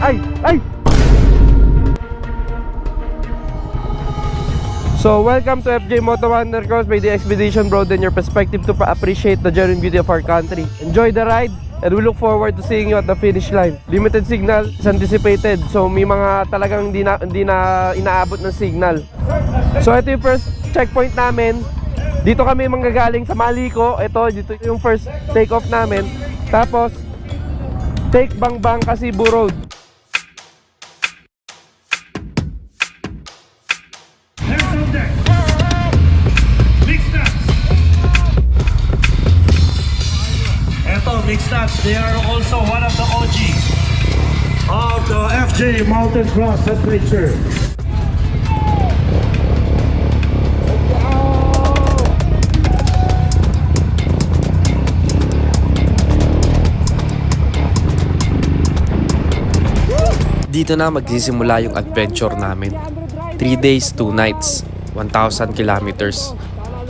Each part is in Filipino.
Ay! Ay! So, welcome to FJ Moto Wonder Cross by the Expedition. Broaden your perspective to appreciate the genuine beauty of our country. Enjoy the ride, and we look forward to seeing you at the finish line. Limited signal is anticipated. So, may mga talagang hindi na inaabot ng signal. So, ito yung first checkpoint namin. Dito kami manggagaling sa Maliko. Dito yung first take off namin. Tapos, take Bangbang Kasibu Road. Mixed nuts, they are also one of the OG of the FJ Mountain Cross Adventure. Dito na magsisimula yung adventure namin. 3 days, 2 nights, 1,000 kilometers.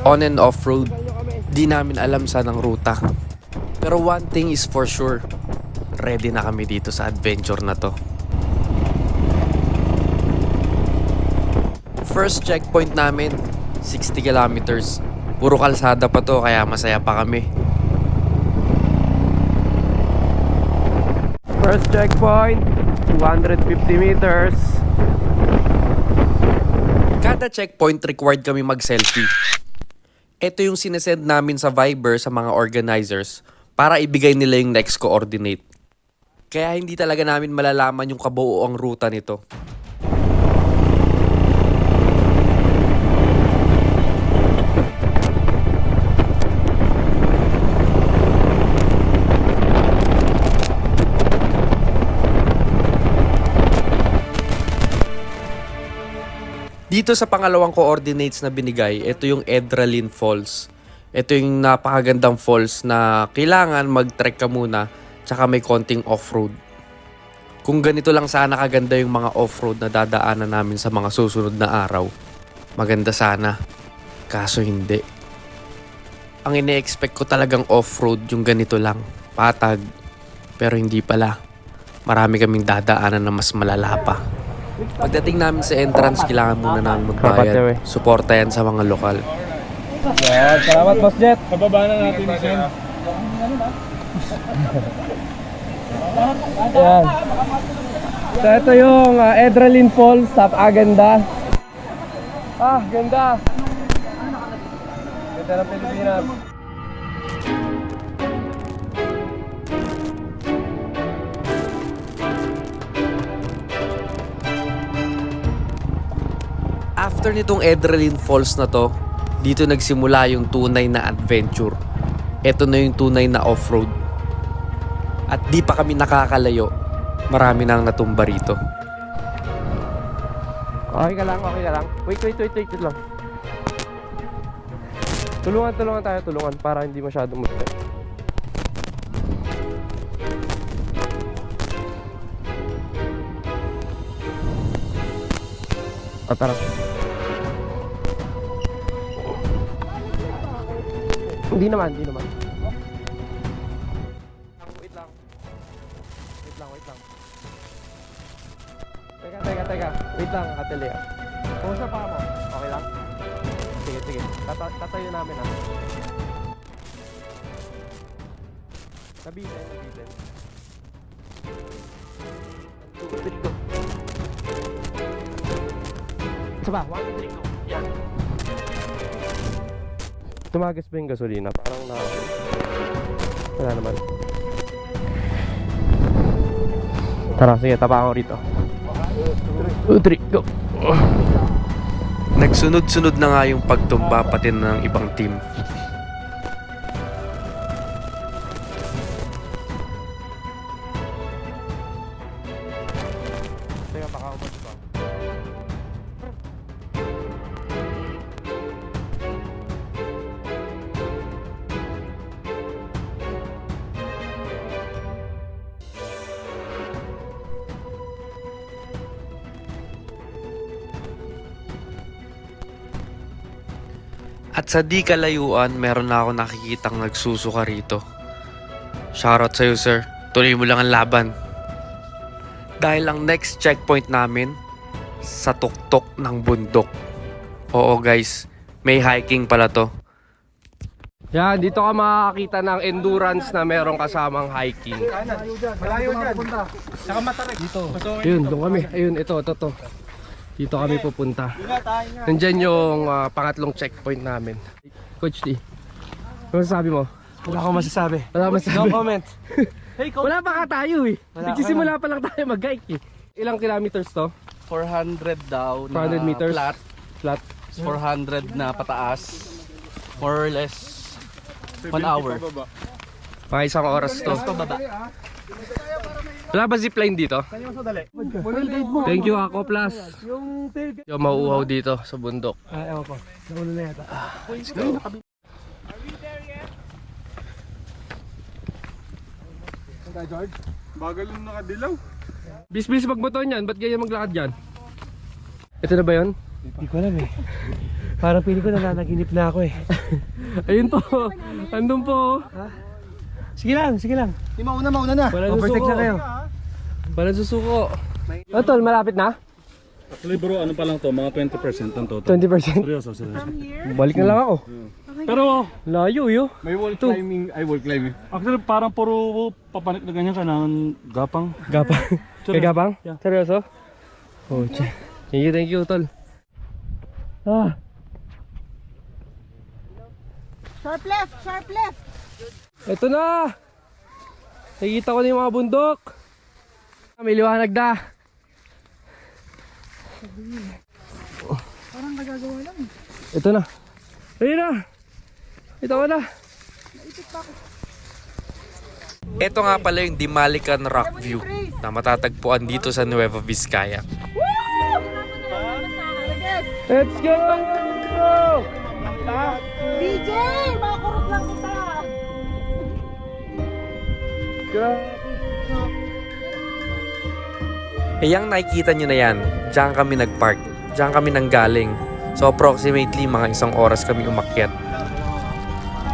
On and off road, di namin alam saan ang ruta. Pero one thing is for sure, ready na kami dito sa adventure na to. First checkpoint namin, 60 kilometers. Puro kalsada pa to kaya masaya pa kami. First checkpoint, 250 meters. Kada checkpoint required kami mag-selfie. Ito yung sinesend namin sa Viber sa mga organizers para ibigay nila yung next coordinate. Kaya hindi talaga namin malalaman yung kabuoang ruta nito. Dito sa pangalawang coordinates na binigay, ito yung Edralin Falls. Ito yung napakagandang falls na kailangan mag-trek ka muna tsaka may konting off-road. Kung ganito lang sana kaganda yung mga off-road na dadaanan namin sa mga susunod na araw, maganda sana. Kaso hindi. Ang ine-expect ko talagang off-road yung ganito lang, patag. Pero hindi pala. Marami kaming dadaanan na mas malala pa. Pagdating namin sa entrance, kailangan muna namin magbayad. Suporta yan sa mga lokal. Yan, salamat Boss Jet. Pababa na natin ni Sen. Yan. So ito yung Edralin Falls, napakaganda. Ganda. Ganda ng Pilipinas. After nitong Edralin Falls na to, dito nagsimula yung tunay na adventure. Ito na yung tunay na off-road. At di pa kami nakakalayo, marami nang natumba rito. Okay ka lang. Wait lang. Tulungan tayo, para hindi masyadong mag-step. Tara. Hindi naman. Wait lang. Teka. Wait lang, Ate Lea. Pusa pa mo. Okay lang? Sige. Tatayo namin ha. Nabitin. 1, 2, 3, go. Saba, 1, 2, 3, go. Yan. Tumagas ba yung gasolina? Parang wala naman. Tara, sige, tapa ako rito. 2, 3, go. Nagsunod-sunod na nga yung pagtumba pati ng ibang team. Teka, baka umas pa. At sa di kalayuan, meron na ako nakikitang nagsusuka rito. Shoutout sa'yo, sir. Tuloy mo lang ang laban. Dahil ang next checkpoint namin sa tuktok ng bundok. Oo guys, may hiking pala to. Yan, dito ka makakakita ng endurance na merong kasamang hiking. Malayo dyan. Saka matarik. Dito. Ayun, doon kami. Ayun, ito. Dito kami pupunta. Nandyan yung pangatlong checkpoint namin. Coach T, ano masasabi mo? Wala akong masasabi. Wala masasabi. No comment. Wala pa ka tayo eh. Nagsisimula pa lang tayo mag-hike eh. Ilang kilometers to? 400 daw na 400 meters? flat, 400 na pataas, more or less 1 hour. Mga isang oras to. Pababa. Wala ba zipline dito? Thank you ako plus. Yung mauuhaw dito sa bundok. Ewan ko. Nauna na yata. Let's go. George? Bagal yung nakadilaw. Bis magmoton yan, ba't ganyan maglakad dyan? Ito na ba yun? Hindi ko alam eh. Parang pili ko nananaginip na ako eh. Ayun po, andun po. Sige lang. Mauna na. Walang Overtake susuko. na kayo. Walang susuko. Tol, malapit na? Actually bro, ano pa lang to, mga 20% ang total. 20%? Seryoso. Balik na lang ako. Pero, Layo yo. may wall climbing. Actually, parang puro papanik na ganyan, kailangan gapang. Gapang? Kay Gapang? Yeah. Seryoso? Oh, thank you, tol. Sharp left! Ito na! Nakikita ko na yung mga bundok. May liwanag na. Parang nagagawa lang. Ito na. Ayun na. Ito ko na. Ito nga pala yung Dimalican Rock View na matatagpuan dito sa Nueva Vizcaya. Let's go! DJ! Makakurot lang kita! Yang nakikita nyo na yan, diyan kami nagpark. Diyan kami nanggaling. So approximately mga 1 oras kami umakyat.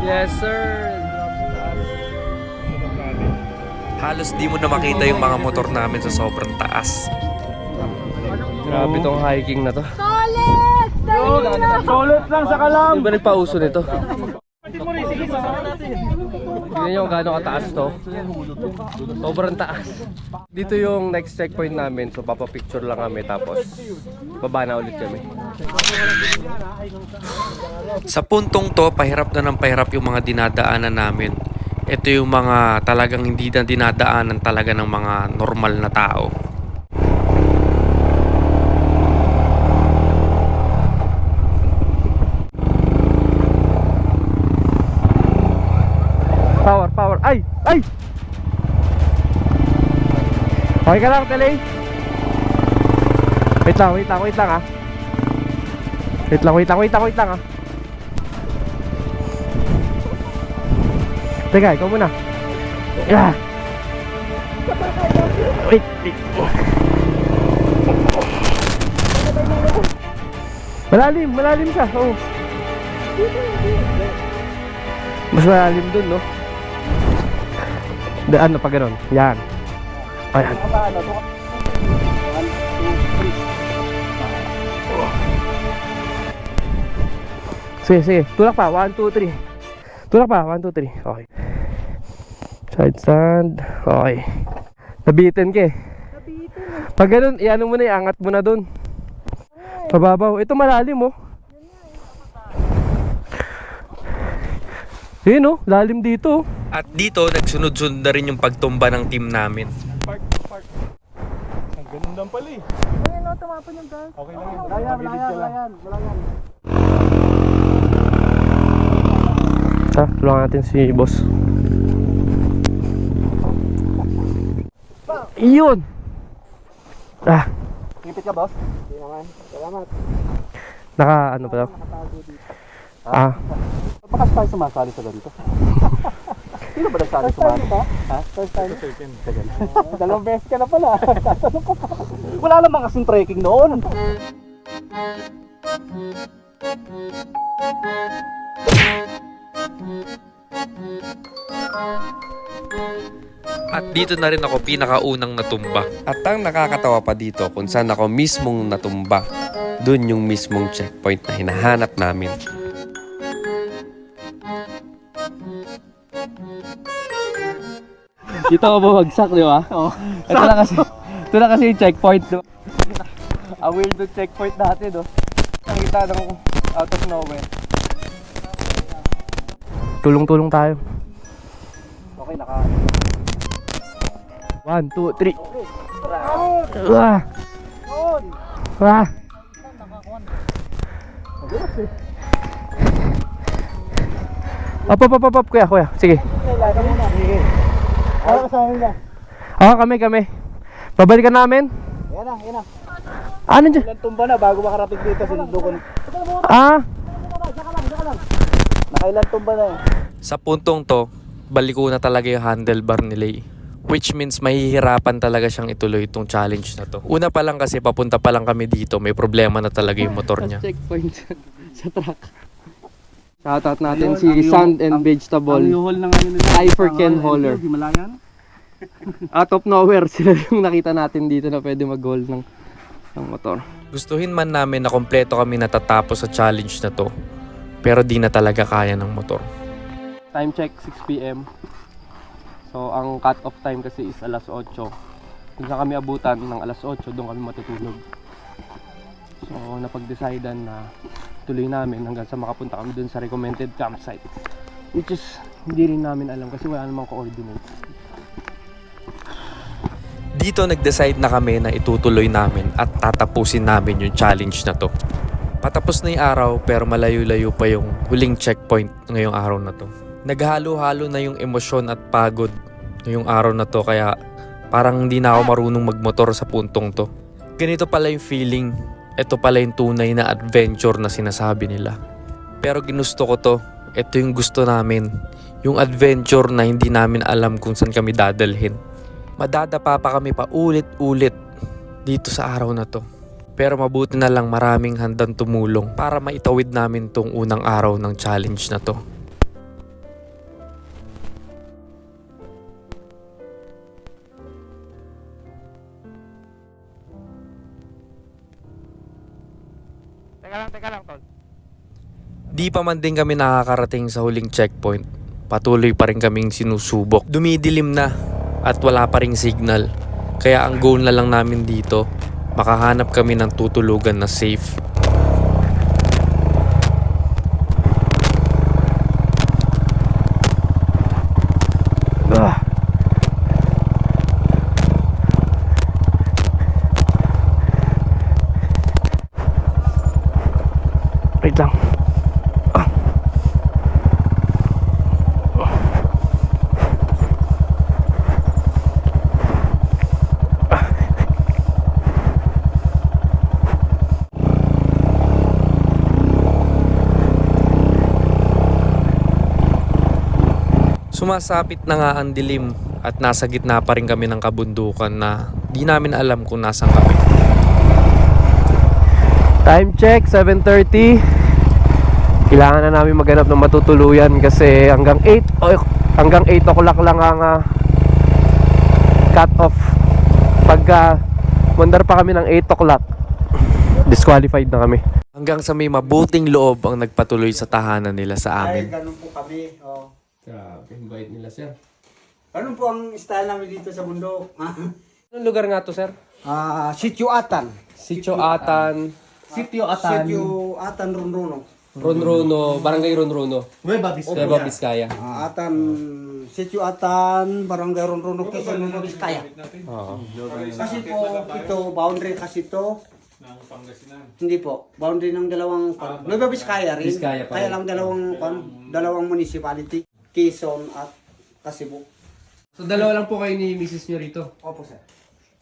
Yes, sir. Halos di mo na makita yung mga motor namin sa sobrang taas. Grabe tong hiking na to. Solid! Dali na! Solid lang sa kalam. Di ba nagpauso nito? Tignan nyo kung gaano kataas to. Sobrang taas. Dito yung next checkpoint namin. So papapicture lang kami tapos baba na ulit kami. Sa puntong to, pahirap na ng pahirap yung mga dinadaanan namin. Ito yung mga talagang hindi na dinadaanan talaga ng mga normal na tao. Power. Ay! Okay ka lang, Telay? Wait lang ah. Wait lang ah. Teka, ikaw muna. Yeah. Wait. Malalim siya. Oh. Mas malalim dun, no? Ano pa gano'n? Yan. Ayan. Sige. Tulak pa. 1, 2, 3. Tulak pa. 1, 2, 3. Okay. Side stand. Okay. Nabitin ka eh. Pag gano'n, iano mo na, iangat mo na dun. Pababaw. Ito malalim oh. Yun oh, lalim dito oh. At dito, nagsunod-sunod na rin yung pagtumba ng team namin. Ang ganun lang pala eh. Ayun o, tumapon yung guys. Okay lang yun. Wala yan. Tulungan natin si boss. Iyon! Ngipit ka, boss? Hindi naman. Salamat. Naka ano pa daw? Bakas tayo sumasali sa ganito. Sino ba nagsali sa mga? Ha? First time? Dalawang beses ka na pala. Wala namang kasing trekking noon. At dito na rin ako pinakaunang natumba. At ang nakakatawa pa dito kung saan ako mismong natumba. Doon yung mismong checkpoint na hinahanap namin. Dito ako bumagsak, di ba? Oo. Ito na kasi yung checkpoint, no? Ang weird yung checkpoint natin, no? Nakita ng out of nowhere. Tulong-tulong tayo. Okay, naka... 1, 2, 3. Wah! Wah! Up, kuya. Sige. Ano kasama nila? Kami. Babalikan namin. Yan na. Ano dyan? Ilan tumba na bago makarating dito sinundo ko. Nakailan tumba na eh. Sa puntong to, baliko na talaga yung handlebar ni Lay. Which means mahihirapan talaga siyang ituloy itong challenge na to. Una pa lang kasi papunta pa lang kami dito, may problema na talaga yung motor niya. Checkpoint sa truck. Shoutout natin si Sand and Vegetable. Ang yuhol na ngayon nila. I for Ken Holler. Himalayan. Out of nowhere, sila yung nakita natin dito na pwede mag-haul ng motor. Gustuhin man namin na kompleto kami natatapos sa challenge na to, pero di na talaga kaya ng motor. Time check, 6 p.m. So, ang cut-off time kasi is alas 8. Kung saan kami abutan ng alas 8, doon kami matutulog. So, napag-decidean na tuloy namin hanggang sa makapunta kami doon sa recommended campsite. Which is, hindi rin namin alam kasi wala namang coordinates. Dito nag-decide na kami na itutuloy namin at tatapusin namin yung challenge na to. Patapos na yung araw pero malayo-layo pa yung huling checkpoint ngayong araw na to. Naghalo-halo na yung emosyon at pagod ngayong araw na to kaya parang hindi na ako marunong magmotor sa puntong to. Ganito pala yung feeling. Ito pala yung tunay na adventure na sinasabi nila. Pero ginusto ko to. Ito yung gusto namin. Yung adventure na hindi namin alam kung saan kami dadalhin. Madadapa pa kami pa ulit-ulit dito sa araw na to. Pero mabuti na lang maraming handang tumulong para maitawid namin tong unang araw ng challenge na to. Teka lang, tol. Di pa man din kami nakakarating sa huling checkpoint. Patuloy pa rin kaming sinusubok. Dumidilim na at wala pa ring signal. Kaya ang goal na lang namin dito, makahanap kami ng tutulugan na safe. Wait lang. Sumasapit na nga ang dilim at nasa gitna pa rin kami ng kabundukan na di namin alam kung nasaan kami. Time check, 7:30. Kailangan na namin maghanap ng matutuluyan kasi hanggang 8 o'clock lang ang cut off. Pagka mandar pa kami ng 8 o'clock, disqualified na kami. Hanggang sa may mabuting loob ang nagpatuloy sa tahanan nila sa amin. Ganun po kami. Oh. Grabe, invite nila, sir. Ganun po ang style namin dito sa bundok. Anong lugar nga to, sir? Sitio Atan. Sitio Atan, Sitio Atan Runruno. Ronrono, Barangay Ronrono, Nueva Nueva Vizcaya. Sitio Atan, Barangay Runruno, Quezon, Nueva Vizcaya. Oo. Kasi po, ito, boundary kasi ito. Hindi po, boundary ng dalawang, Nueva Vizcaya rin. Vizcaya pa Kaya rin. lang dalawang municipality, Quezon at Cebu. So dalawa lang po kayo ni Mrs. nyo rito. Opo, sir.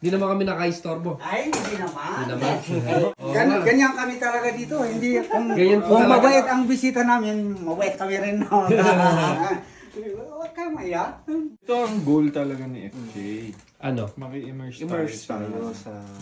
Hindi naman kami nakaistorbo. Ay, hindi naman. Hindi naman. Ganyan kami talaga dito. Hindi, Ganyan po kung talaga. mabait ang bisita namin, mabait kami rin. No? Huwag kayo maya. Ito ang goal talaga ni FJ. Ano? Maki-immerse Tayo sa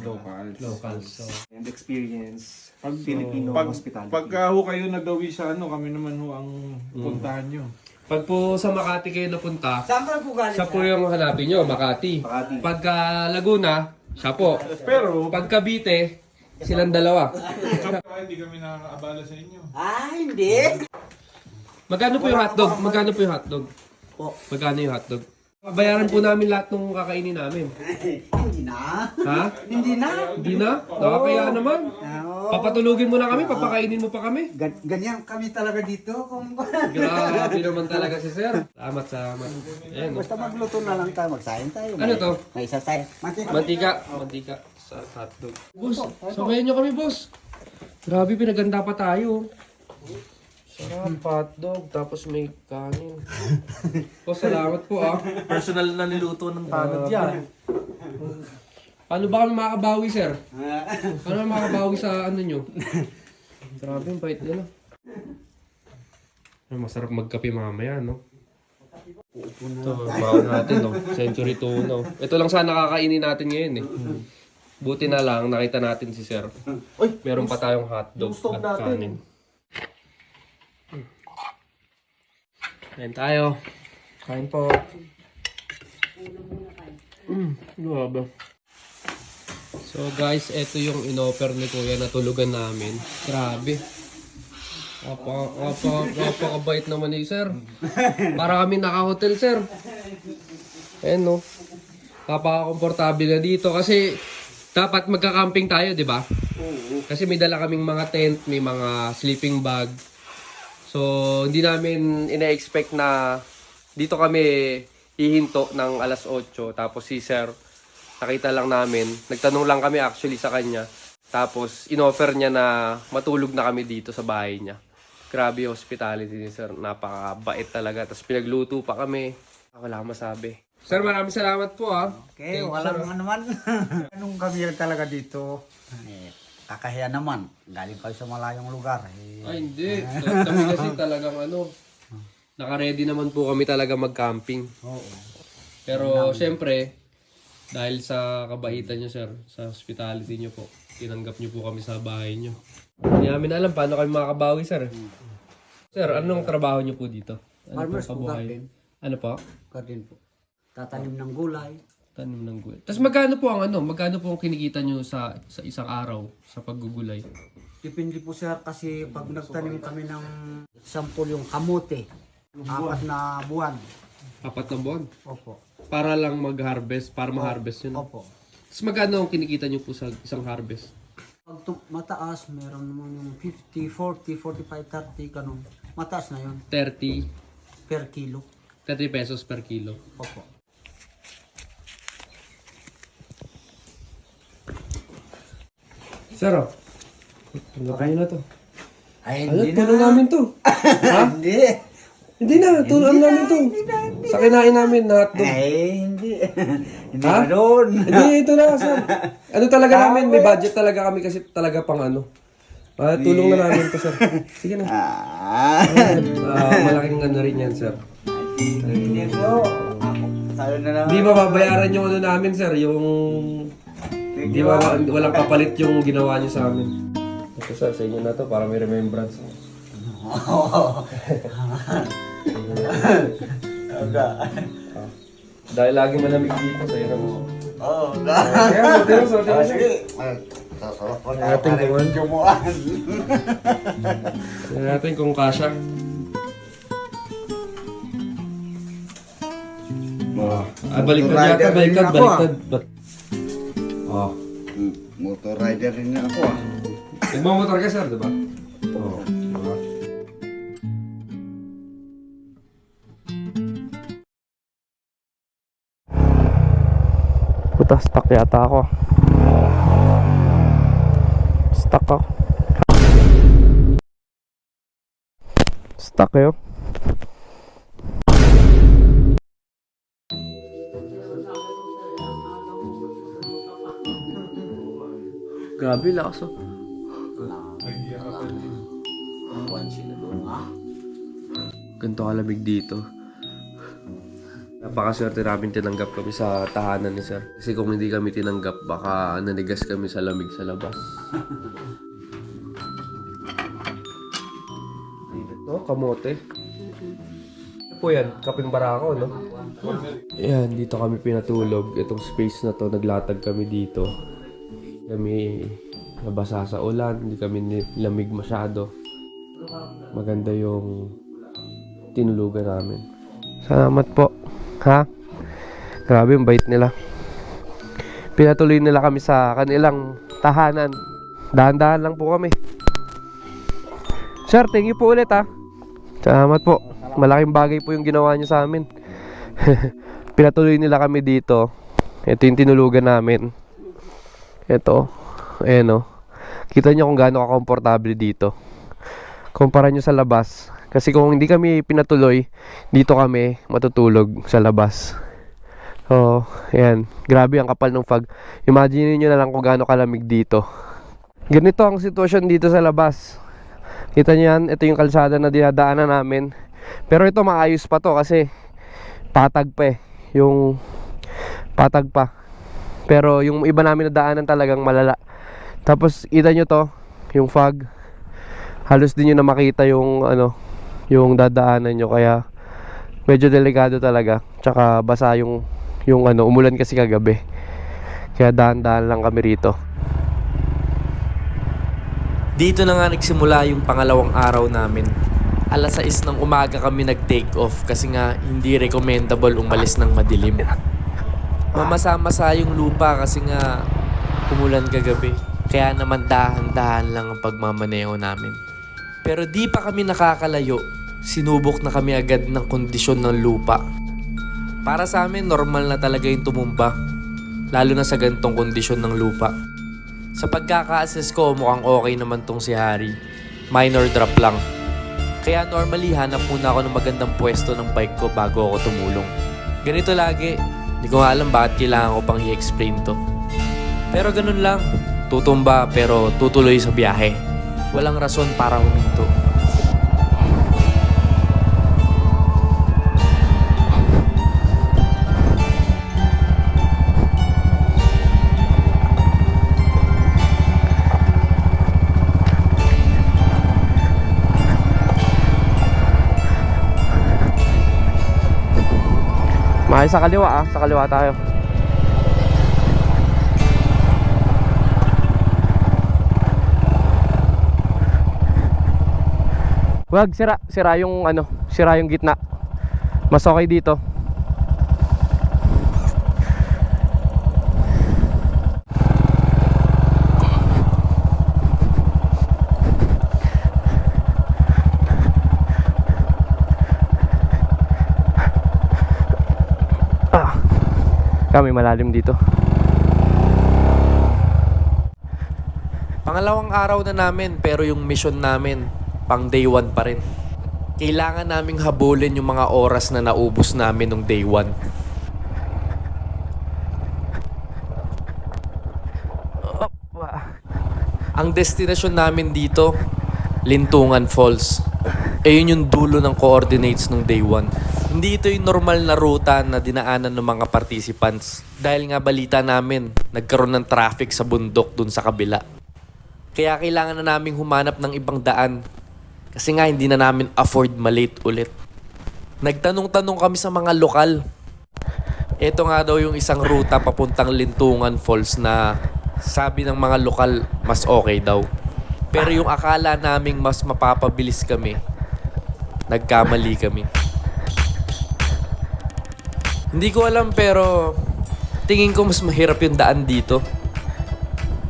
locals. So, and experience Pag, Filipino pag, hospitality. pagka ho kayo nagawi sa ano, kami naman ho ang puntahan nyo. Pag po sa Makati kayo napunta, Saan ka po galing? siya po yung hanapin nyo, Makati. Pagka Laguna, siya po. Pero pag Cavite, silang dalawa. Hindi kami nakakaabala sa inyo. Ah, hindi. Magkano po yung hotdog? Magkano po yung hotdog? Po. Magkano yung hotdog? Bayaran po namin lahat ng kakainin namin. Hindi na. Ha? Hindi na. Hindi na? Nakakaya naman. Oo. Papatulugin mo na kami, papakainin mo pa kami. Ganyan kami talaga dito. Kung... Grabe naman talaga si Sir. Salamat, salamat. Ayan, Basta magluto na lang tayo, magsayin tayo. Ano to? May isa tayo. Mantika. Mantika sa hotdog. Boss, sabayan nyo kami, boss. Grabe, pinaganda pa tayo. Sarap, hotdog, tapos may kanin. Boss, salamat po ah. Personal na niluto ng tanod yan. Paano ba kami makakabawi, sir? Paano kami makakabawi sa ano nyo? Grabe, yung bait nyo, no? Masarap magkape mamaya, no? Ito, baon natin, no? Century 2, no? Ito lang sana kakainin natin ngayon, eh. Buti na lang, nakita natin si sir. Meron pa tayong hotdog at kanin. Kain tayo. Kain po. Grabe. So guys, ito yung inoffer ni Kuya na tulugan namin. Grabe. Napakabait naman ni sir. Para kami naka-hotel, sir. Ayan, no. Napaka-komportable na dito kasi dapat magka-camping tayo, di ba? Kasi may dala kaming mga tent, may mga sleeping bag. So, hindi namin ina-expect na dito kami hihinto ng alas 8. Tapos si sir, nakita lang namin. Nagtanong lang kami actually sa kanya. Tapos, inoffer niya na matulog na kami dito sa bahay niya. Grabe yung hospitality ni sir. Napakabait talaga. Tapos pinagluto pa kami. Wala akong masabi. Sir, maraming salamat po ah. Okay, walang naman. Anong kami talaga dito? Kakahiya naman. Galing kayo sa malayong lugar. Ay, hindi. Kami kasi talagang naka-ready naman po kami talaga mag-camping. Oo. Pero syempre, dahil sa kabaitan nyo sir, sa hospitality nyo po, tinanggap nyo po kami sa bahay nyo. Hindi namin alam paano kami makabawi sir. Sir, anong trabaho nyo po dito? Ano Farmers po, kabuhayan? garden. Ano po? Garden po. Tatanim ng gulay. Tanim ng gulay. Tapos magkano po ang kinikita nyo sa isang araw sa paggugulay? Depende po sir kasi pag nagtanim kami ng sample yung kamote, 4 na buwan. 4 na buwan? Opo. Para lang mag-harvest, para ma-harvest yun. Opo. Tapos magkano ang kinikita nyo po sa isang harvest? Pag mataas, meron naman yung 50, 40, 45, 30, ganun. Mataas na yun. 30 Per kilo. 30 pesos per kilo. Opo. Sir, ano kayo na to? Ay, Ano, tulong namin to. Ha? Hindi. Hindi na, tulong namin to. Sa kinain namin na hotdog. Ay, hindi. Hindi Ha? ganun. Hindi, ito na, sir. Ano talaga namin, may budget talaga kami kasi talaga pang ano. Tulong na namin to, sir. Sige na. Malaking ano rin yan, sir. Hindi po. Sayo na lang. Hindi mababayaran yung ano namin, sir. Yung... Hindi walang kapalit yung ginawa niyo sa amin. Ito, sir, sa inyo na to para may remembrance. Dahil lagi malamig dito, sa'yo na mo. Oo. Kaya, so, Sige. Natin kung ano. Jumuan. Tingnan natin kung kasha. Baliktad yata, baliktad. Oh. Motor rider rin ako ah. Nagmamotor ka, sir, diba? Oo. Puta, stuck yata ako. Stuck ako. Stuck kayo? Grabe, lakas oh. Ganito kalamig dito. Napakaswerte namin tinanggap kami sa tahanan ni sir. Kasi kung hindi kami tinanggap, baka nanigas kami sa lamig sa labas. No, kamote. po yan, kaping barako, no? Yan, dito kami pinatulog. Itong space na to, naglatag kami dito. Kami nabasa sa ulan, hindi kami nilamig masyado. Maganda yung tinulugan namin. Salamat po. Ha? Grabe yung bait nila. Pinatuloy nila kami sa kanilang tahanan. Dahan-dahan lang po kami. Sir, thank you po ulit ha. Salamat po. Malaking bagay po yung ginawa niyo sa amin. Pinatuloy nila kami dito. Ito yung tinulugan namin. Ito. Ayan o. Kita nyo kung gaano ka-komportable dito. Kumpara nyo sa labas. Kasi kung hindi kami pinatuloy, dito kami matutulog sa labas. So, ayan. Grabe ang kapal ng fog. Imagine nyo na lang kung gaano kalamig dito. Ganito ang sitwasyon dito sa labas. Kita nyo yan. Ito yung kalsada na dinadaanan namin. Pero ito maayos pa to kasi patag pa eh. Yung patag pa. Pero yung iba namin na daanan talagang malala. Tapos kita nyo to, yung fog. Halos din nyo na makita yung yung dadaanan nyo, kaya medyo delikado talaga. Tsaka basa yung umulan kasi kagabi. Kaya dahan-dahan lang kami rito. Dito na nga nagsimula yung pangalawang araw namin. Alas 6 ng umaga kami nag-take off kasi nga hindi recommendable umalis ng madilim. Mamasa-masa yung lupa kasi nga umulan kagabi. Kaya naman dahan-dahan lang ang pagmamaneho namin. Pero di pa kami nakakalayo, sinubok na kami agad ng kondisyon ng lupa. Para sa amin, normal na talaga yung tumumba. Lalo na sa ganitong kondisyon ng lupa. Sa pagkaka-assess ko, mukhang okay naman tong si Harry. Minor drop lang. Kaya normally, hanap muna ako ng magandang pwesto ng bike ko bago ako tumulong. Ganito lagi, hindi ko alam bakit kailangan ko pang i-explain to. Pero ganun lang, tutumba pero tutuloy sa biyahe. Walang rason para huminto. Mahay sa kaliwa sa kaliwa tayo. Wag sira yung sira yung gitna. Mas okay dito. Kami malalim dito. Pangalawang araw na namin pero yung mission namin pang day 1 pa rin. Kailangan naming habulin yung mga oras na naubos namin nung day 1. Ang destinasyon namin dito, Lintungan Falls. Yun yung dulo ng coordinates nung day 1. Hindi ito yung normal na ruta na dinaanan ng mga participants. Dahil nga balita namin, nagkaroon ng traffic sa bundok dun sa kabila. Kaya kailangan na naming humanap ng ibang daan. Kasi nga hindi na namin afford malate ulit. Nagtanong-tanong kami sa mga lokal. Ito nga daw yung isang ruta papuntang Lintungan Falls na sabi ng mga lokal mas okay daw. Pero yung akala naming mas mapapabilis kami, nagkamali kami. Hindi ko alam pero tingin ko mas mahirap yung daan dito.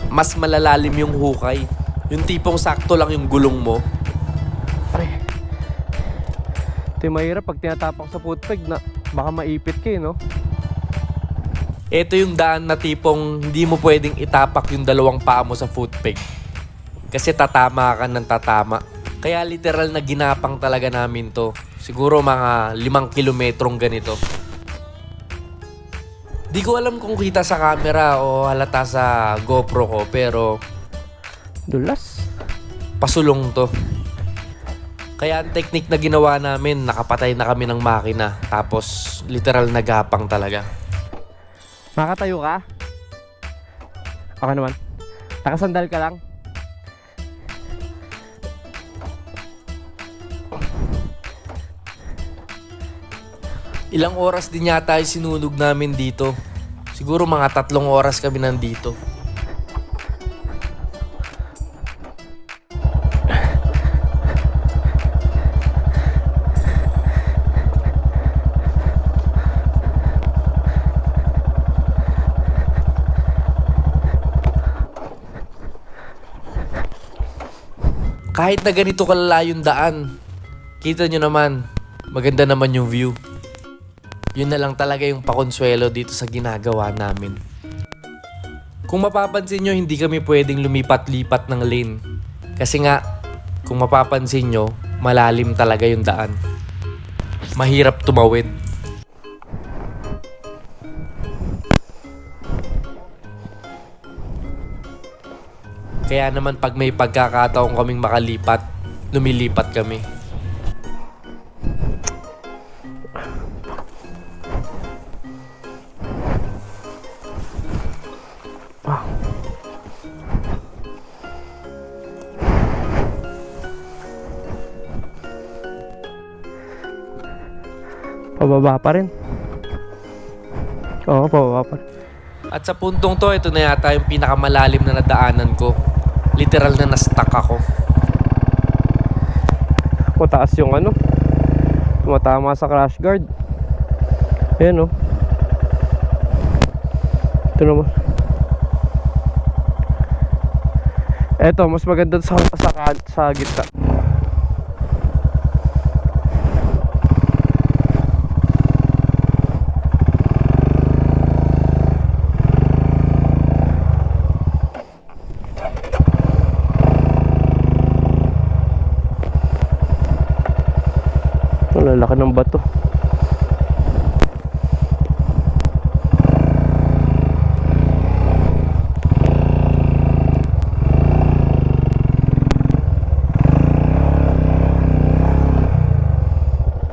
Mas malalalim yung hukay. Yung tipong sakto lang yung gulong mo. Ito yung mahirap pag tinatapak sa footpeg na baka maipit kayo, no? Ito yung daan na tipong hindi mo pwedeng itapak yung dalawang paa mo sa footpeg. Kasi tatama ka ng tatama. Kaya literal na ginapang talaga namin to. Siguro mga 5 kilometrong ganito. Di ko alam kung kita sa camera o halata sa GoPro ko pero Dulas. pasulong to. Kaya ang technique na ginawa namin, nakapatay na kami ng makina. Tapos literal nagapang talaga. Makatayo ka? Okay naman. Nakasandal ka lang. Ilang oras din yata ay sinunog namin dito. Siguro mga 3 oras kami nandito. Kahit na ganito kalala yung daan, kita nyo naman, maganda naman yung view. Yun na lang talaga yung pakonsuelo dito sa ginagawa namin. Kung mapapansin nyo, hindi kami pwedeng lumipat-lipat ng lane. Kasi nga, kung mapapansin nyo, malalim talaga yung daan. Mahirap tumawid. Kaya naman pag may pagkakataon kaming makalipat, lumilipat kami. Pababa pa rin. Oo, pababa pa rin. At sa puntong to, ito na yata yung pinakamalalim na nadaanan ko. Literal na na-stuck ako. Mataas yung ano, tumatama sa crash guard. Ayan o. Ito naman. Eto, mas maganda sa gitna. Lalaki ng bato.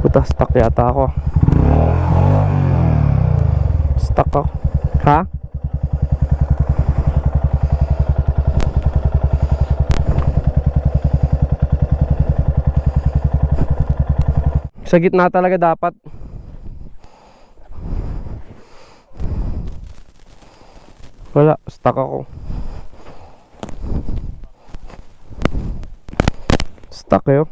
Puta, stuck yata ako. Stuck ako. Ha? Sa gitna talaga dapat. Wala, stuck ako. Stuck kayo.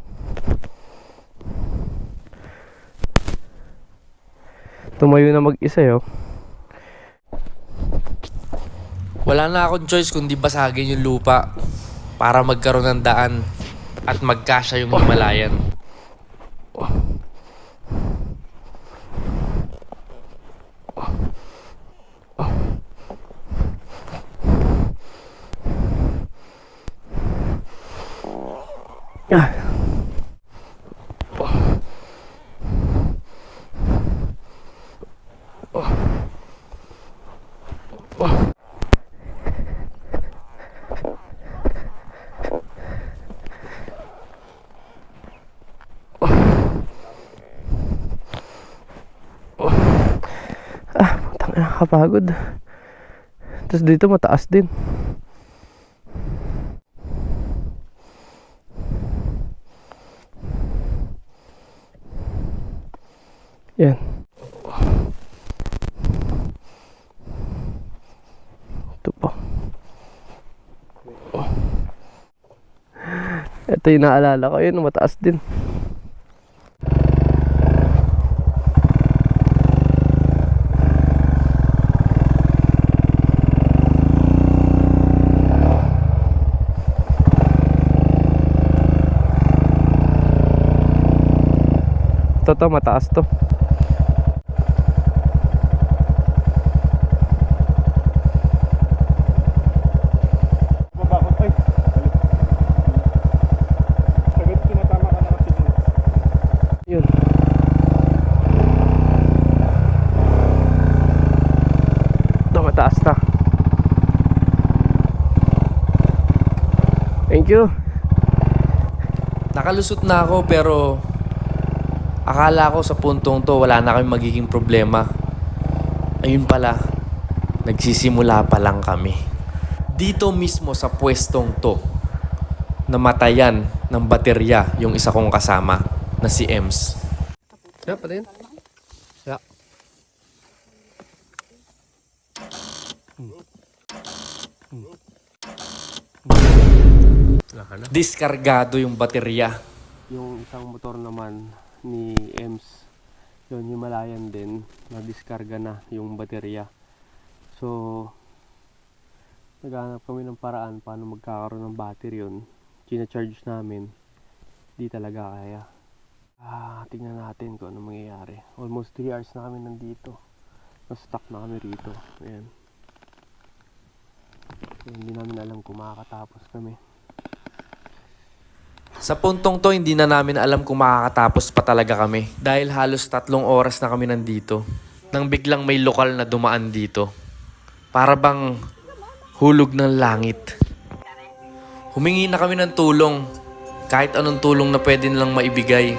Tumayo na mag-isa yo. Wala na akong choice kundi basagin yung lupa para magkaroon ng daan at magkasya yung Himalayan. Nakakapagod. Tapos dito mataas din. Yan. Ito po. Ito yung naalala ko. Yun, mataas din. Ito mataas to. Babakot ay. Sagad tumatama ka na kasi. Yun. Ito mataas na. Thank you. Nakalusot na ako pero akala ko sa puntong to wala na kami magiging problema. Ayun pala, nagsisimula pa lang kami. Dito mismo sa pwestong to, namatayan ng baterya yung isa kong kasama na si Ems. Ya, pa din. Ya. Diskargado yung baterya. Yung isang motor naman ni EMS, yun Himalayan din, na-diskarga na yung baterya. So naghanap kami ng paraan paano magkakaroon ng battery yun. Gina-charge namin, di talaga kaya. Tingnan natin kung ano mangyayari. Almost 3 hours na kami nandito, na-stuck na kami rito. Ayan. So, hindi namin alam kung makakatapos kami. Sa puntong to, hindi na namin alam kung makakatapos pa talaga kami. Dahil halos 3 oras na kami nandito. Nang biglang may lokal na dumaan dito. Para bang hulog ng langit. Humingi na kami ng tulong. Kahit anong tulong na pwede nilang maibigay.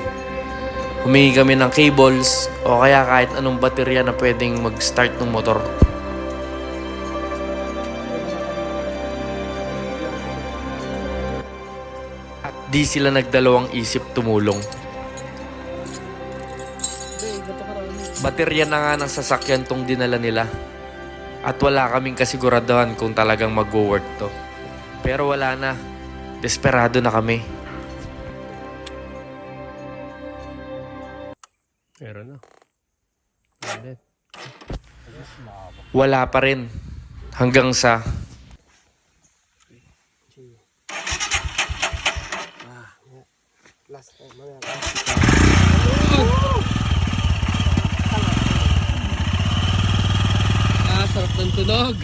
Humingi kami ng cables o kaya kahit anong baterya na pwedeng mag-start ng motor. At di sila nagdalawang isip tumulong. Baterya na nga ng sasakyan tong dinala nila. At wala kaming kasiguraduhan kung talagang mag-work to. Pero wala na. Desperado na kami. Meron na. Wala pa rin. Hanggang sa Sarap ng tunog.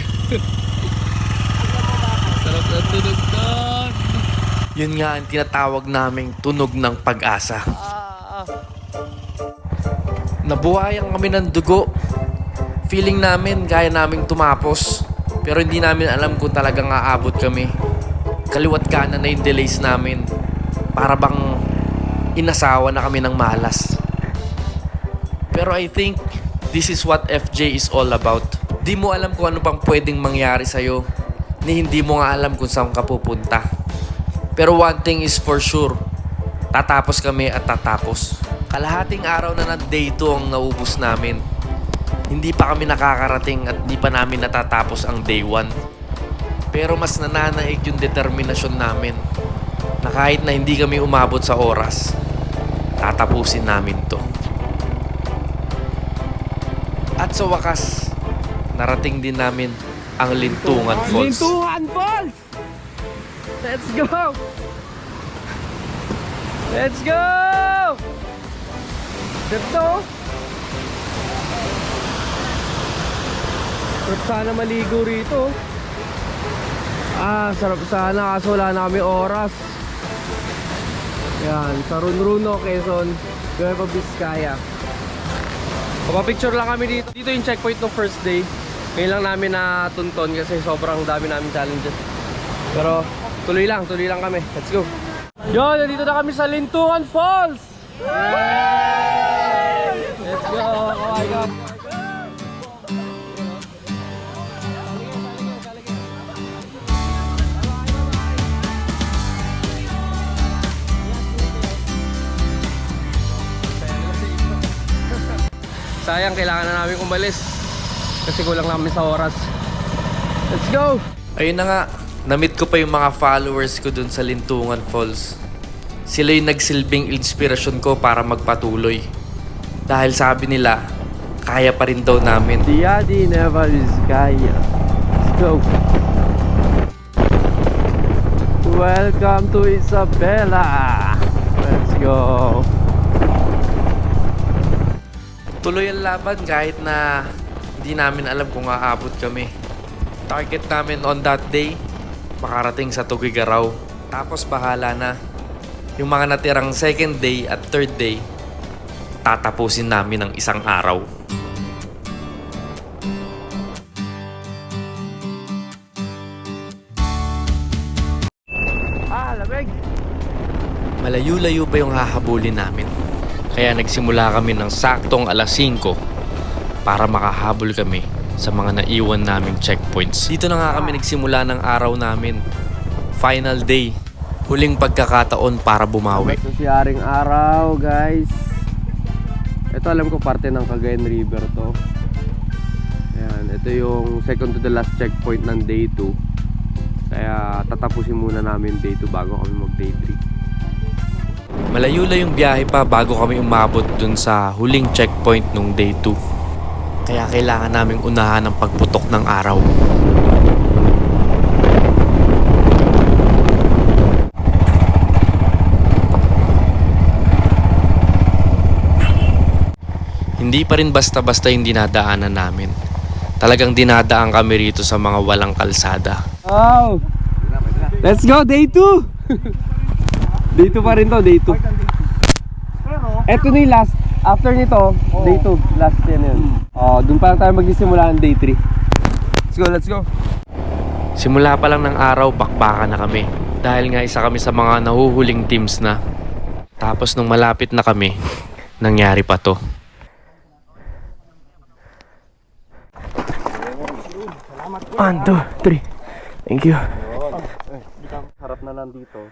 Sarap ng tunog doon. yun nga ang tinatawag naming tunog ng pag-asa. Nabuhayan kami ng dugo. Feeling namin kaya naming tumapos. Pero hindi namin alam kung talagang aabot kami. Kaliwat kanan na yung delays namin. Para bang inasawa na kami ng malas. Pero I think this is what FJ is all about. Di mo alam kung ano pang pwedeng mangyari sa'yo. Ni hindi mo nga alam kung saan ka pupunta. Pero one thing is for sure. Tatapos kami at tatapos. Kalahating araw na ng day 2 ang naubos namin. Hindi pa kami nakakarating at hindi pa namin natatapos ang day 1. Pero mas nananaig yung determinasyon namin. Na kahit na hindi kami umabot sa oras, tatapusin namin to. At sa wakas, narating din namin ang Lintungan Falls. Lintungan Falls! Let's go! Let's go! Dito! Sarap sana maligo rito. Sarap sana kaso wala na kami oras. Yan, sa Runruno, Quezon, Nueva Vizcaya. Papapicture lang kami dito. Dito yung checkpoint ng first day. Ngayon lang namin natunton kasi sobrang dami namin challenges. Pero tuloy lang kami. Let's go. Yo, nandito na kami sa Lintungan Falls. Let's go. Oh my God. Sayang, kailangan na namin umalis kasi kulang namin sa oras. Let's go! Ayun na nga, na-meet ko pa yung mga followers ko dun sa Lintungan Falls. Sila yung nagsilbing inspirasyon ko para magpatuloy. Dahil sabi nila, kaya pa rin daw namin. Diadi Nueva Vizcaya. Let's go! Welcome to Isabela! Let's go! Tuloy ang laban kahit na hindi namin alam kung aabot kami. Target namin on that day, makarating sa Tugigaraw. Tapos bahala na. Yung mga natirang second day at third day, tatapusin namin ng isang araw. Lamig! Malayo-layo pa yung hahabulin namin. Kaya nagsimula kami ng saktong alas 5 para makahabol kami sa mga naiwan naming checkpoints. Dito na nga kami nagsimula ng araw namin. Final day. Huling pagkakataon para bumawi. Ito si Haring Araw, guys. Ito alam ko parte ng Cagayan River to. Ayan, ito yung second to the last checkpoint ng day 2. Kaya tatapusin muna namin day 2 bago kami mag day 3. Malayo yung biyahe pa bago kami umabot dun sa huling checkpoint nung day 2. Kaya kailangan naming unahan ang pagputok ng araw. Hindi pa rin basta-basta yung dinadaanan namin. Talagang dinadaan kami rito sa mga walang kalsada. Wow! Let's go, day 2! Day 2 pa rin to, day 2. Eto na yung last. After nito, day 2. Last yan yun. Dun pa lang tayo magsisimula ng day 3. Let's go, let's go! Simula pa lang ng araw, bakbakan na kami. Dahil nga isa kami sa mga nahuhuling teams na. Tapos nung malapit na kami, nangyari pa to. 1, 2, 3. Thank you. Harap na lang dito.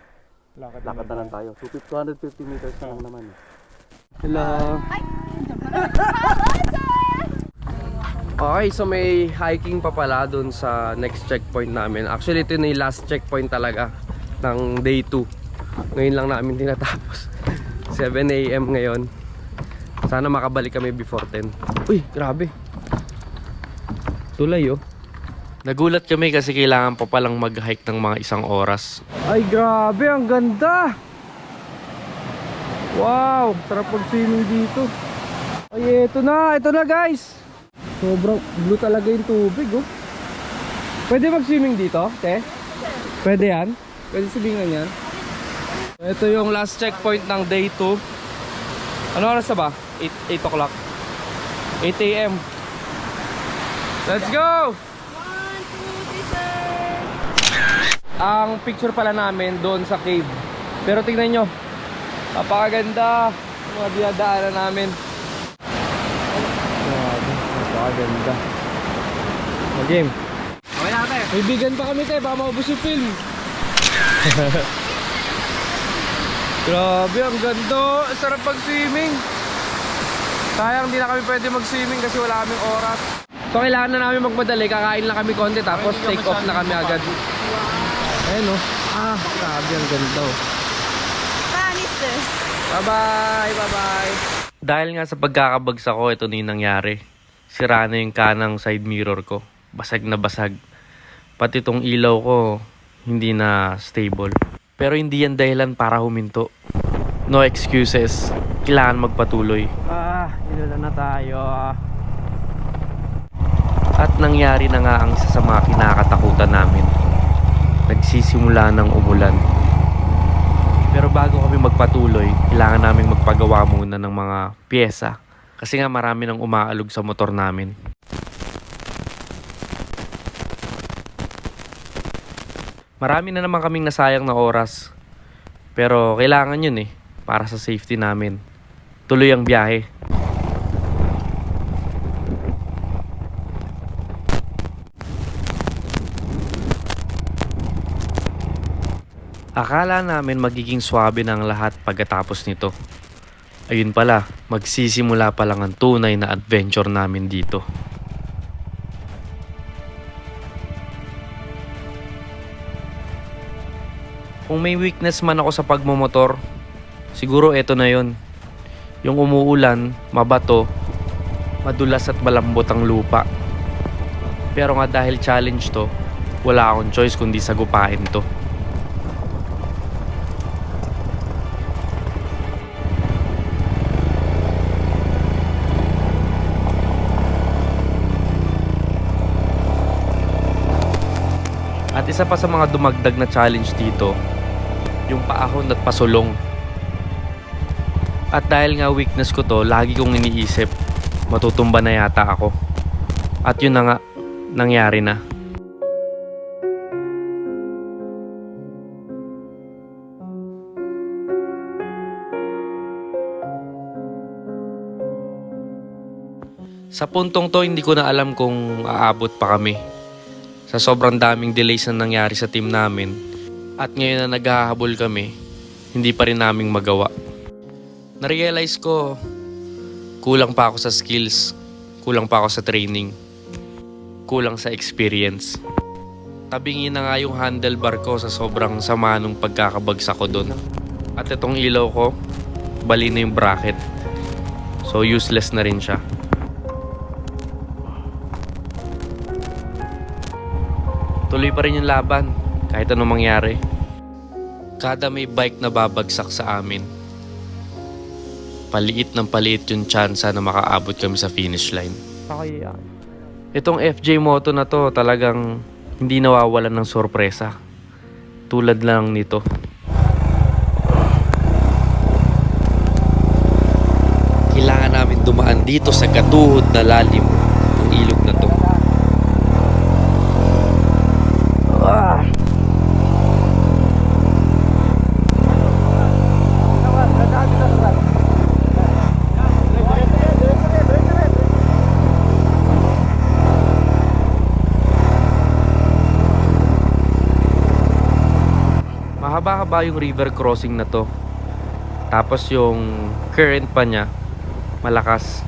Lakad na lang tayo. 250 meters na lang naman. Hello. Okay, so may hiking pa pala dun sa next checkpoint namin. Actually, ito na yung last checkpoint talaga ng day 2. Ngayon lang namin tinatapos. 7 AM ngayon. Sana makabalik kami before 10. Uy, grabe. Tulay oh. Nagulat kami kasi kailangan pa palang mag-hike ng mga 1 oras. Ay, grabe, ang ganda. Wow, sarap mag-swimming dito. Ay, ito na guys. Sobrang blue talaga yung tubig, oh. Pwede mag-swimming dito, te? Pwede yan? Pwede swimming yan? Ito yung last checkpoint ng day 2. Ano oras na ba? 8 o'clock. 8 AM. Let's go! Ang picture pala namin doon sa cave. Pero tingnan nyo, napakaganda mga dinadaanan namin. Grabe, napakaganda. Game. Okay na tayo. May bigan pa kami tayo, baka maubos yung film. Grabe, ang ganda. Sarap pag-swimming. Sayang di na kami pwede mag-swimming kasi wala kaming oras. So kailangan na namin magmadali, kakain lang kami konti tapos take off na kami agad. Ayan o. Grabe, ang ganda o. Bye-bye, bye-bye. Dahil nga sa pagkakabagsak ko, ito na yung nangyari. Sira na yung kanang side mirror ko. Basag na basag. Pati itong ilaw ko, hindi na stable. Pero hindi yan dahilan para huminto. No excuses. Kailangan magpatuloy. Inulan na tayo. At nangyari na nga ang isa sa mga kinakatakutan namin. Nagsisimula ng umulan. Pero bago kami magpatuloy, kailangan naming magpagawa muna ng mga pyesa. Kasi nga marami nang umaalog sa motor namin. Marami na naman kaming nasayang na oras. Pero kailangan yun para sa safety namin. Tuloy ang biyahe. Akala namin magiging swabe ng lahat pagkatapos nito. Ayun pala, magsisimula pa lang ang tunay na adventure namin dito. Kung may weakness man ako sa pagmumotor, siguro eto na yon. Yung umuulan, mabato, madulas at malambot ang lupa. Pero nga dahil challenge to, wala akong choice kundi sagupain to. At isa pa sa mga dumagdag na challenge dito, yung paahon at pasulong. At dahil nga weakness ko to, lagi kong iniisip, matutumba na yata ako. At yun na nga, nangyari na. Sa puntong to, hindi ko na alam kung aabot pa kami. Sa sobrang daming delays na nangyari sa team namin at ngayon na naghahabol kami, hindi pa rin naming magawa. Narealize ko, kulang pa ako sa skills, kulang pa ako sa training. kulang sa experience. Tabingi na nga yung handlebar ko sa sobrang sama nung pagkakabagsak ko doon. At itong ilaw ko, bali na yung bracket. So useless na rin siya. Tuloy pa rin yung laban kahit anong mangyari. Kada may bike na babagsak sa amin, paliit ng paliit yung tsansa na makaabot kami sa finish line. Okay, Itong FJ Moto na to talagang hindi nawawalan ng sorpresa. Tulad lang nito. Kailangan namin dumaan dito sa katuhod na lalim ng ilog na to. Mahaba-haba yung river crossing na to. Tapos yung current pa niya malakas.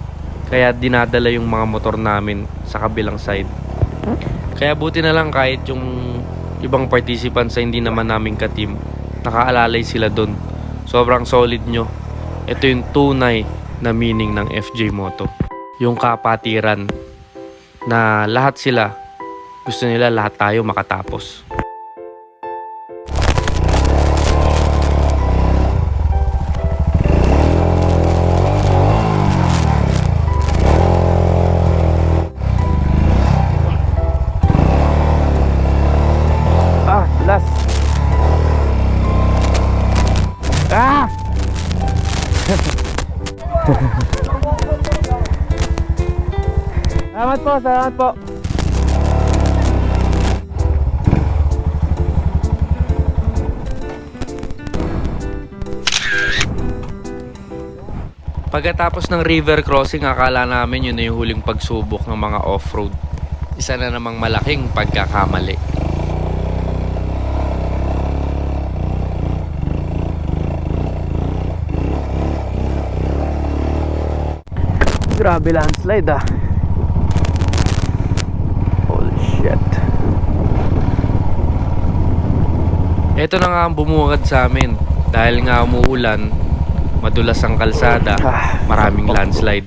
Kaya dinadala yung mga motor namin sa kabilang side. Kaya buti na lang kahit yung ibang participants sa hindi naman namin ka-team, nakaalalay sila dun. Sobrang solid nyo. Ito yung tunay na meaning ng FJ Moto. Yung kapatiran na lahat sila gusto nila lahat tayo makatapos. Last. Salamat po, salamat po. Pagkatapos ng river crossing, akala namin yun na yung huling pagsubok ng mga off-road. Isa na namang malaking pagkakamali. Grabe landslide ah. Holy shit. Ito na nga ang bumungad sa amin. Dahil nga umuulan, madulas ang kalsada, maraming landslide.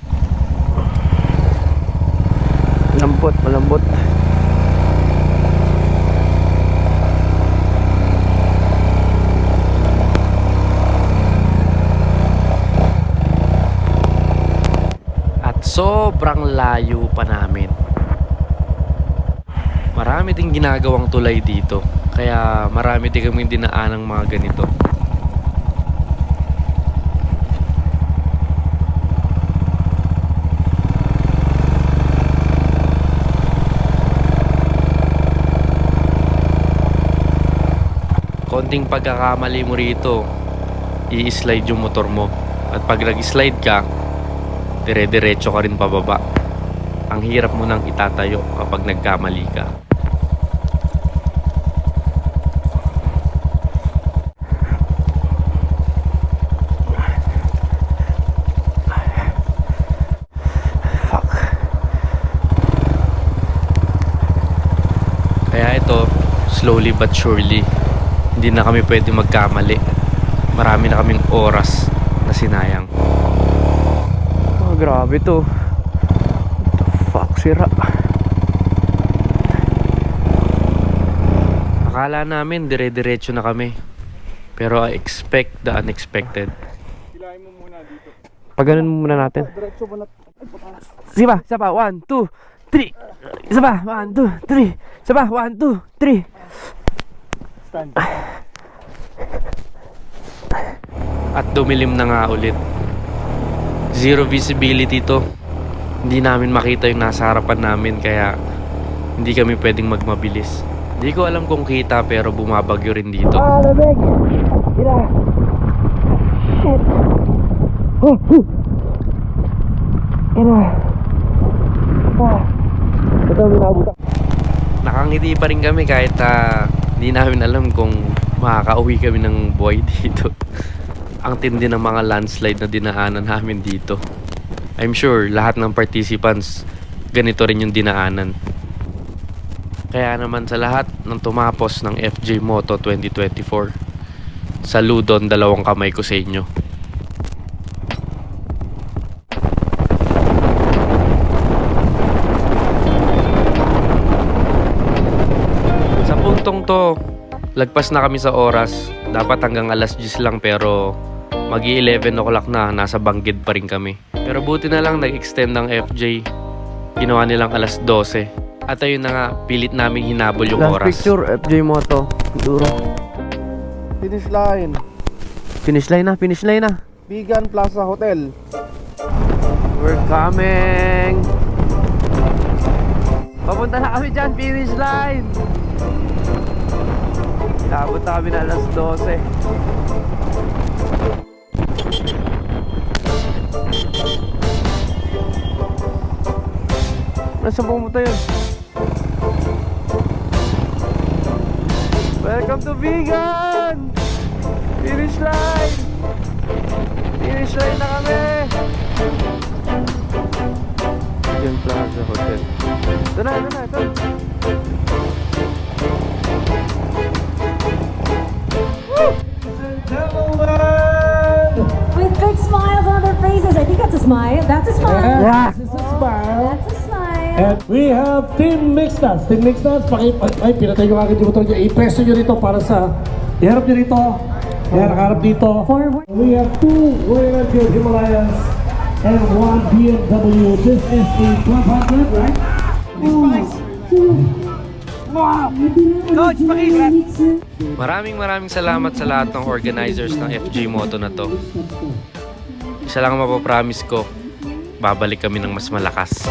Malambot, malambot. Sobrang layo pa namin. Marami ding ginagawang tulay dito. Kaya marami din kaming dinaan ng mga ganito. Konting pagkakamali mo rito, i-slide yung motor mo. At pag nag-slide ka, dire-diretso ka rin pababa. Ang hirap mo nang itatayo kapag nagkamali ka. Fuck. Kaya ito, slowly but surely, hindi na kami pwede magkamali. Marami na kaming oras na sinayang. Grabe to. What the fuck, sira. Akala namin dire-diretso na kami. Pero I expect the unexpected. Paganon muna natin. Sige ba? Isa pa. 1, 2, 3. Isa pa. 1, 2, 3. Isa pa. 1, 2, 3. Stand. At dumilim na nga ulit. Zero visibility to. Hindi namin makita yung nasa harapan namin, kaya hindi kami pwedeng magmabilis. Hindi ko alam kung kita, pero bumabagyo rin dito. Lamig! Ina! Shit! Ina! Ito, minabutan. Nakangiti pa rin kami kahit hindi namin alam kung makakauwi kami ng buhay dito. Ang tindi ng mga landslide na dinaanan namin dito. I'm sure lahat ng participants ganito rin yung dinaanan. Kaya naman sa lahat ng tumapos ng FJ Moto 2024, saludon, dalawang kamay ko sa inyo. Sa puntong to, lagpas na kami sa oras. Dapat hanggang alas 10 lang pero magi-11 o'clock na, nasa Banggid pa rin kami. Pero buti na lang nag-extend ng FJ. Ginawa nilang alas 12. At ayun na nga, pilit naming hinabol yung Last oras. picture, FJ Moto. Duro. Finish line. Finish line na, finish line na. Bigan Plaza Hotel. We're coming! Papunta na kami dyan, finish line! Inabot na kami na alas 12. Nasaan pumunta yun? Welcome to Vegan! Finish line! Finish line na kami! Vegan Plaza Hotel. Ito na, ito. With big smiles on their faces. I think that's a smile. That's a smile. Yeah. This is a smile. That's a smile. And we have Team Mixed Nuts. Team Mixed Nuts, ay, pinatay ko agad yung motor nyo. I-presso nyo rito para sa, iharap nyo rito. Yan, nakaharap dito. Forward. We have 2 Royal Enfield Himalayas and 1 BMW. This is a 1200, right? Coach, pakinggan! Maraming salamat sa lahat ng organizers ng FJ Moto na to. Isa lang ang mapapromise ko, babalik kami ng mas malakas.